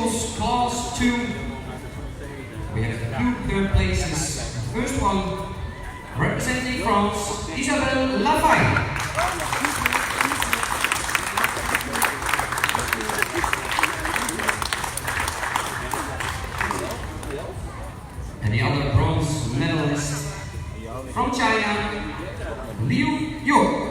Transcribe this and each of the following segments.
singles class 2. We have 2 third places. First one, representing France, Isabelle Lafaye. And the other bronze medalist from China, Liu Yu.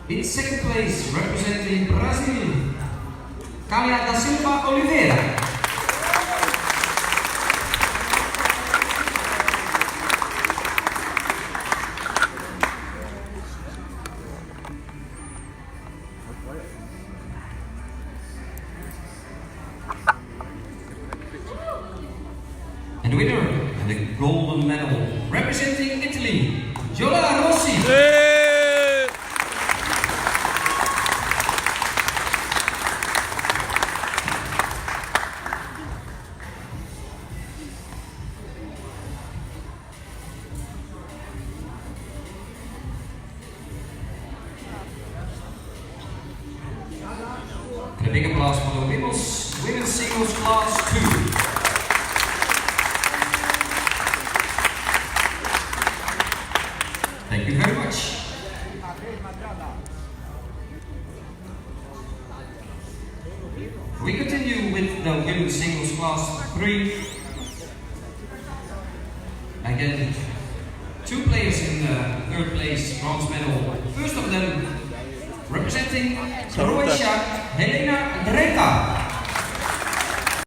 In second place, representing Brazil, Kalia da Silva Oliveira. And the winner, and the golden medal, representing Italy, Giola Rossi. And a big applause for the women's singles class 2. Thank you very much. We continue with the women's singles class 3. Again, 2 players in the third place bronze medal. First of them, representing Croatia, Helena Dreka.